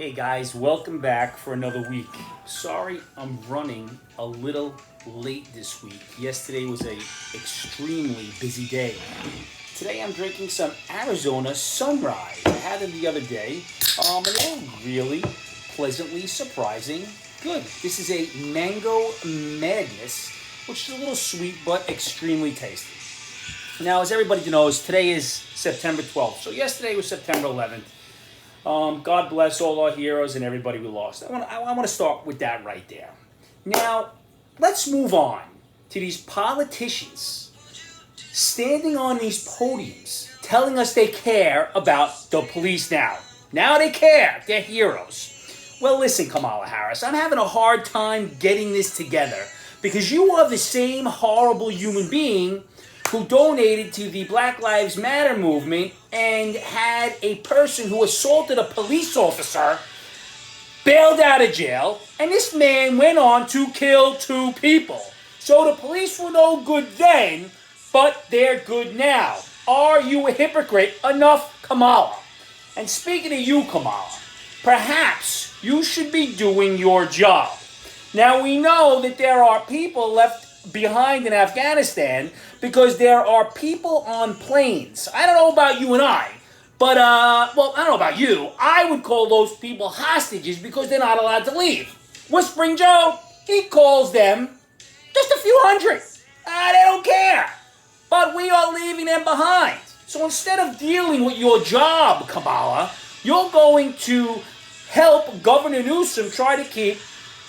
Hey guys, welcome back for another week. Sorry I'm running a little late this week. Yesterday was a extremely busy day. Today I'm drinking some Arizona Sunrise. I had them the other day. And they're really pleasantly surprising good. This is a Mango Madness, which is a little sweet but extremely tasty. Now, as everybody knows, today is September 12th. So yesterday was September 11th. God bless all our heroes and everybody we lost. I want to start with that right there. Now, let's move on to these politicians standing on these podiums telling us they care about the police now. Now they care. They're heroes. Well, listen, Kamala Harris, I'm having a hard time getting this together because you are the same horrible human being who donated to the Black Lives Matter movement and had a person who assaulted a police officer bailed out of jail, and this man went on to kill two people. So the police were no good then, but they're good now. Are you a hypocrite enough, Kamala? And speaking of you, Kamala, perhaps you should be doing your job. Now we know that there are people left behind in Afghanistan because there are people on planes. I don't know about you and I, but, I don't know about you. I would call those people hostages because they're not allowed to leave. Whispering Joe, he calls them just a few hundred. They don't care. But we are leaving them behind. So instead of dealing with your job, Kamala, you're going to help Governor Newsom try to keep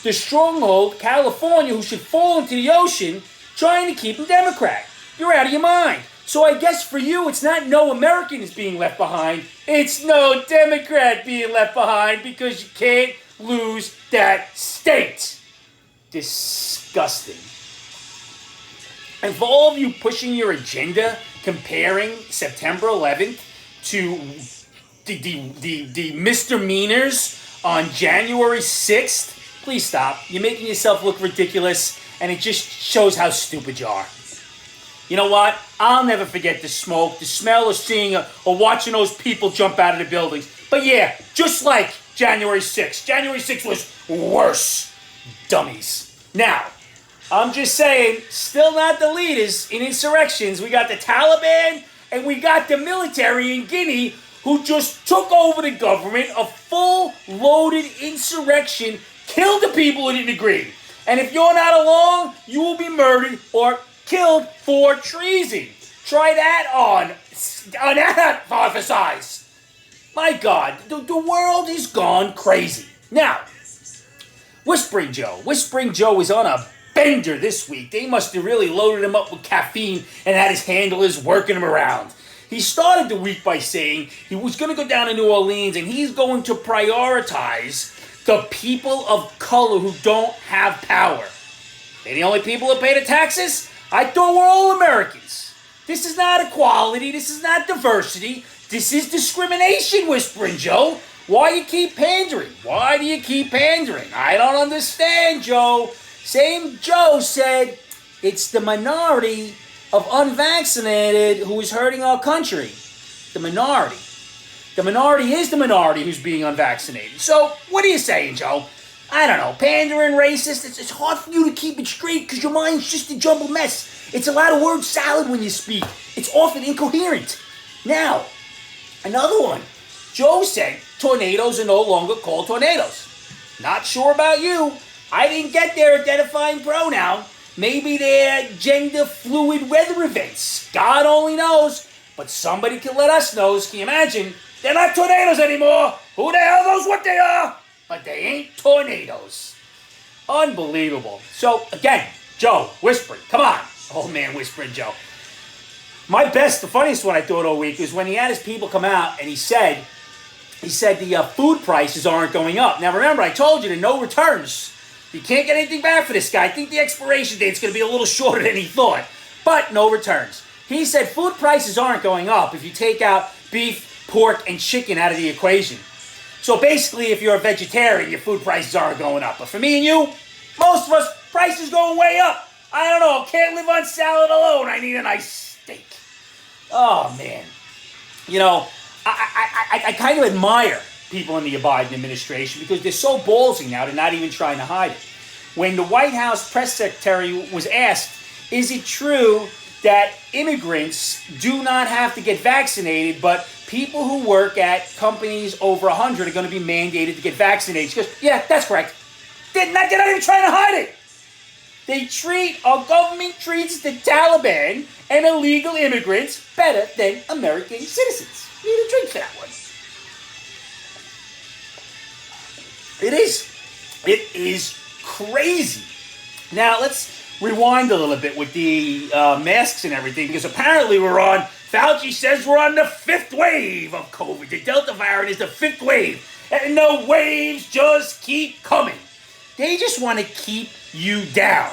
the stronghold, California, who should fall into the ocean, trying to keep him Democrat. You're out of your mind. So I guess for you, it's not no American is being left behind. It's no Democrat being left behind because you can't lose that state. Disgusting. And for all of you pushing your agenda, comparing September 11th to the misdemeanors on January 6th, please stop. You're making yourself look ridiculous, and it just shows how stupid you are. You know what? I'll never forget the smoke, the smell of seeing or watching those people jump out of the buildings. But yeah, just like January 6th. January 6th was worse. Dummies. Now, I'm just saying, still not the leaders in insurrections. We got the Taliban, and we got the military in Guinea who just took over the government, a full-loaded insurrection, killed the people who didn't agree. And if you're not along, you will be murdered or killed for treason. Try that on that for size. My God, the world has gone crazy. Now, Whispering Joe is on a bender this week. They must have really loaded him up with caffeine and had his handlers working him around. He started the week by saying he was going to go down to New Orleans and he's going to prioritize the people of color who don't have power. They're the only people who pay the taxes? I thought we're all Americans. This is not equality. This is not diversity. This is discrimination, Whispering Joe. Why do you keep pandering? Why do you keep pandering? I don't understand, Joe. Same Joe said it's the minority of unvaccinated who is hurting our country. The minority. The minority is the minority who's being unvaccinated. So, what are you saying, Joe? I don't know. Pandering, racist. It's hard for you to keep it straight because your mind's just a jumbled mess. It's a lot of word salad when you speak. It's often incoherent. Now, another one. Joe said tornadoes are no longer called tornadoes. Not sure about you. I didn't get their identifying pronoun. Maybe they're gender fluid weather events. God only knows. But somebody can let us know. Can you imagine? They're not tornadoes anymore. Who the hell knows what they are? But they ain't tornadoes. Unbelievable. So, again, Joe, Whispering, come on. Oh, man, Whispering Joe. The funniest one I thought all week was when he had his people come out and he said the food prices aren't going up. Now, remember, I told you, there are no returns. You can't get anything back for this guy. I think the expiration date's going to be a little shorter than he thought. But no returns. He said food prices aren't going up if you take out beef, pork, and chicken out of the equation. So basically, if you're a vegetarian, your food prices aren't going up. But for me and you, most of us, prices going way up. I don't know. Can't live on salad alone. I need a nice steak. Oh, man. You know, I kind of admire people in the Biden administration because they're so ballsy now, they're not even trying to hide it. When the White House press secretary was asked, is it true that immigrants do not have to get vaccinated, but people who work at companies over 100 are going to be mandated to get vaccinated? She goes, yeah, that's correct. They're not even trying to hide it. Our government treats the Taliban and illegal immigrants better than American citizens. You need a drink for that one. It is crazy. Now, let's rewind a little bit with the masks and everything, because apparently Fauci says we're on the 5th wave of COVID. The Delta variant is the 5th wave, and the waves just keep coming. They just want to keep you down.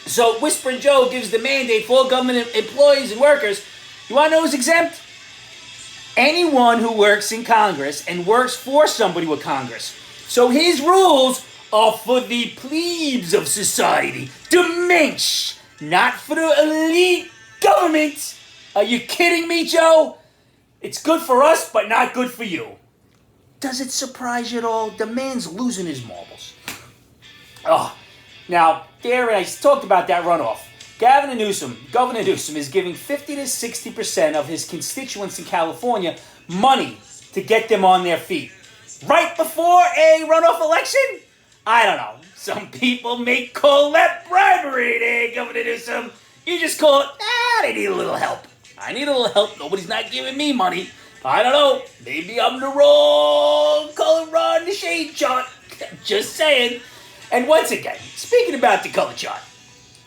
So Whispering Joe gives the mandate for all government employees and workers. You want to know who's exempt? Anyone who works in Congress and works for somebody with Congress. So his rules are for the plebes of society, the mensch, not for the elite government. Are you kidding me, Joe? It's good for us, but not good for you. Does it surprise you at all? The man's losing his marbles. Now, there, I talked about that runoff. Governor Newsom is giving 50 to 60% of his constituents in California money to get them on their feet. Right before a runoff election? I don't know. Some people may call that bribery there, Governor Newsom. You just call it, they need a little help. I need a little help. Nobody's not giving me money. I don't know. Maybe I'm the wrong color on the shade chart. Just saying. And once again, speaking about the color chart,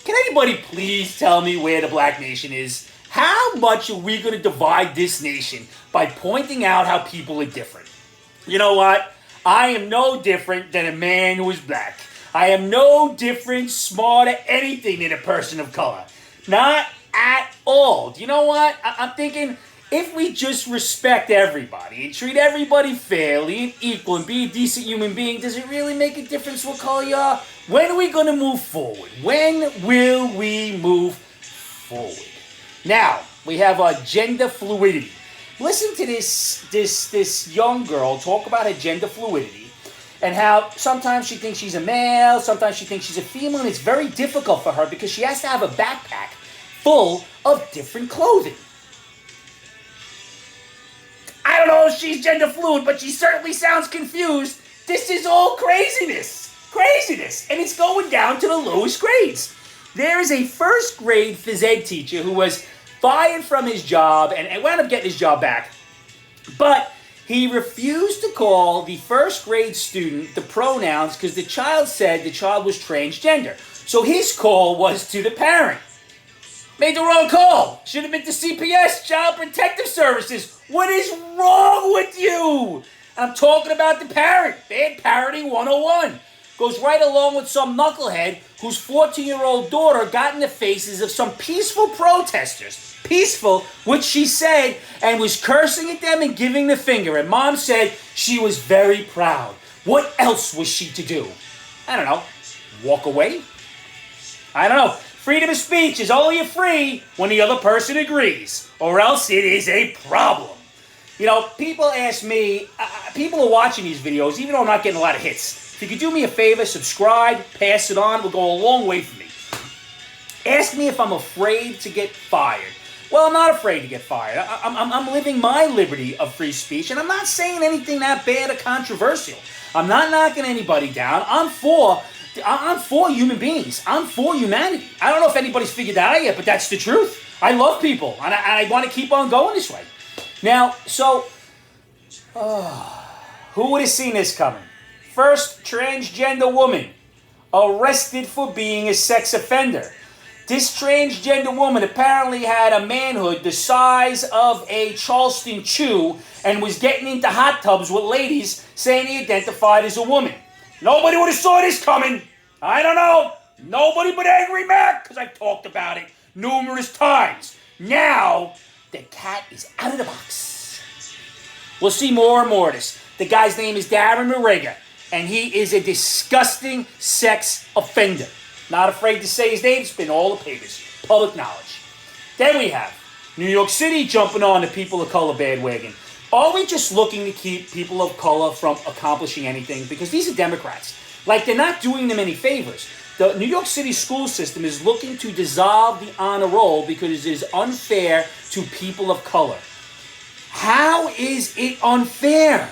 can anybody please tell me where the black nation is? How much are we going to divide this nation by pointing out how people are different? You know what? I am no different than a man who is black. I am no different, smarter, anything than a person of color. Not at all. Do you know what? I'm thinking, if we just respect everybody and treat everybody fairly and equal and be a decent human being, does it really make a difference what color you are? When are we going to move forward? When will we move forward? Now, we have gender fluidity. Listen to this young girl talk about her gender fluidity and how sometimes she thinks she's a male, sometimes she thinks she's a female, and it's very difficult for her because she has to have a backpack full of different clothing. I don't know if she's gender fluid, but she certainly sounds confused. This is all craziness. And it's going down to the lowest grades. There is a first grade phys ed teacher who was fired from his job and wound up getting his job back. But he refused to call the first grade student the pronouns because the child said the child was transgender. So his call was to the parent. Made the wrong call. Should have been to CPS, Child Protective Services. What is wrong with you? I'm talking about the parent. Bad parenting 101. Goes right along with some knucklehead whose 14-year-old daughter got in the faces of some peaceful protesters. Peaceful, which she said, and was cursing at them and giving the finger. And mom said she was very proud. What else was she to do? I don't know. Walk away? I don't know. Freedom of speech is only free when the other person agrees, or else it is a problem. You know, people ask me, people are watching these videos, even though I'm not getting a lot of hits. If you could do me a favor, subscribe, pass it on, will go a long way for me. Ask me if I'm afraid to get fired. Well, I'm not afraid to get fired. I'm living my liberty of free speech, and I'm not saying anything that bad or controversial. I'm not knocking anybody down. I'm for human beings. I'm for humanity. I don't know if anybody's figured that out yet, but that's the truth. I love people, and I want to keep on going this way. Now, so, who would have seen this coming? First transgender woman arrested for being a sex offender. This transgender woman apparently had a manhood the size of a Charleston chew and was getting into hot tubs with ladies saying he identified as a woman. Nobody would have saw this coming. I don't know. Nobody but Angry Mac, because I've talked about it numerous times. Now, the cat is out of the box. We'll see more and more of this. The guy's name is Darren Morega, and he is a disgusting sex offender. Not afraid to say his name. It's been all the papers. Public knowledge. Then we have New York City jumping on the people of color bandwagon. Are we just looking to keep people of color from accomplishing anything? Because these are Democrats. Like, they're not doing them any favors. The New York City school system is looking to dissolve the honor roll because it is unfair to people of color. How is it unfair?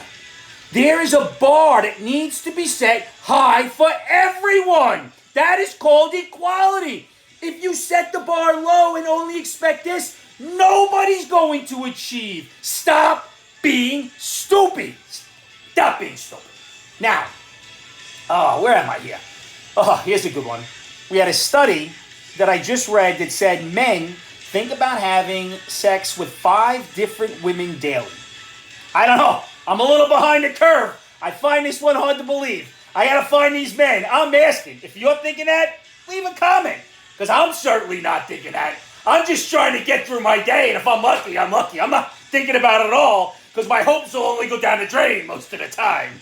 There is a bar that needs to be set high for everyone. That is called equality. If you set the bar low and only expect this, nobody's going to achieve. Stop being stupid. Stop being stupid. Now, where am I here? Here's a good one. We had a study that I just read that said men think about having sex with 5 different women daily. I don't know. I'm a little behind the curve. I find this one hard to believe. I gotta find these men. I'm asking. If you're thinking that, leave a comment. Because I'm certainly not thinking that. I'm just trying to get through my day, and if I'm lucky, I'm lucky. I'm not thinking about it at all, because my hopes will only go down the drain most of the time.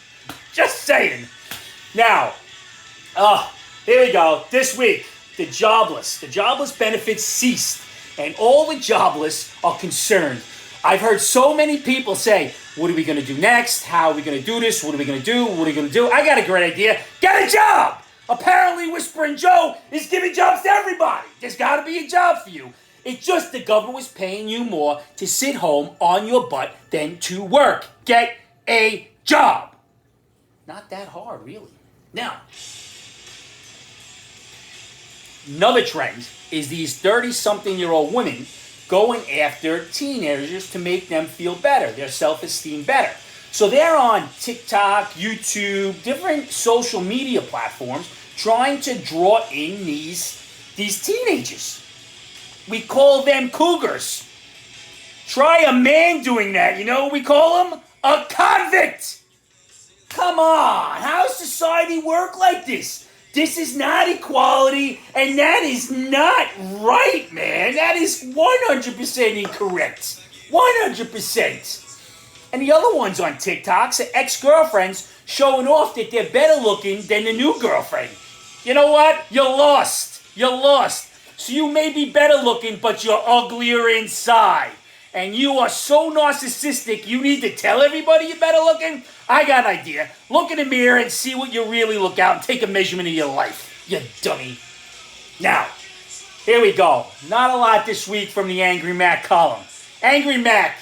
Just saying. Now, here we go. This week, the jobless benefits ceased, and all the jobless are concerned. I've heard so many people say, what are we going to do next? How are we going to do this? What are we going to do? What are we going to do? I got a great idea. Get a job! Apparently, Whispering Joe is giving jobs to everybody. There's got to be a job for you. It's just the government was paying you more to sit home on your butt than to work. Get a job. Not that hard, really. Now, another trend is these 30-something-year-old women going after teenagers to make them feel better, their self-esteem better. So they're on TikTok, YouTube, different social media platforms trying to draw in these teenagers. We call them cougars. Try a man doing that. You know what we call him? A convict. Come on. How does society work like this? This is not equality, and that is not right, man. That is 100% incorrect. 100%. And the other ones on TikToks are ex-girlfriends showing off that they're better looking than the new girlfriend. You know what? You're lost. You're lost. So you may be better looking, but you're uglier inside. And you are so narcissistic, you need to tell everybody you're better looking? I got an idea. Look in the mirror and see what you really look out and take a measurement of your life, you dummy. Now, here we go. Not a lot this week from the Angry Mac column. Angry Mac,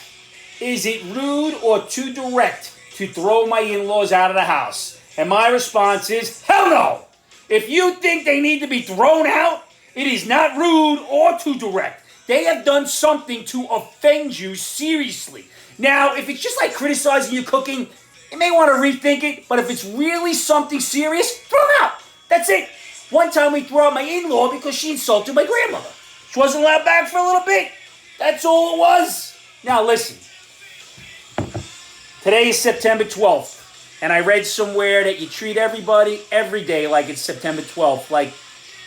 is it rude or too direct to throw my in-laws out of the house? And my response is, hell no! If you think they need to be thrown out, it is not rude or too direct. They have done something to offend you seriously. Now, if it's just like criticizing your cooking, you may want to rethink it, but if it's really something serious, throw them out. That's it. One time we threw out my in-law because she insulted my grandmother. She wasn't allowed back for a little bit. That's all it was. Now listen. Today is September 12th, and I read somewhere that you treat everybody every day like it's September 12th, like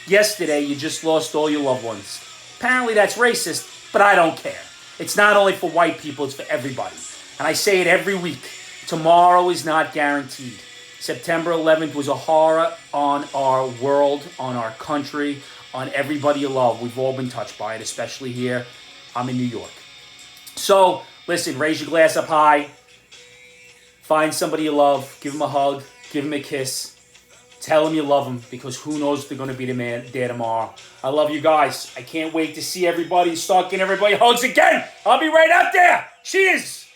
yesterday you just lost all your loved ones. Apparently that's racist, but I don't care. It's not only for white people, it's for everybody. And I say it every week. Tomorrow is not guaranteed. September 11th was a horror on our world, on our country, on everybody you love. We've all been touched by it, especially here. I'm in New York. So, listen, raise your glass up high. Find somebody you love. Give them a hug. Give them a kiss. Tell them you love them, because who knows if they're going to be there tomorrow. I love you guys. I can't wait to see everybody, start getting everybody hugs again. I'll be right out there. Cheers.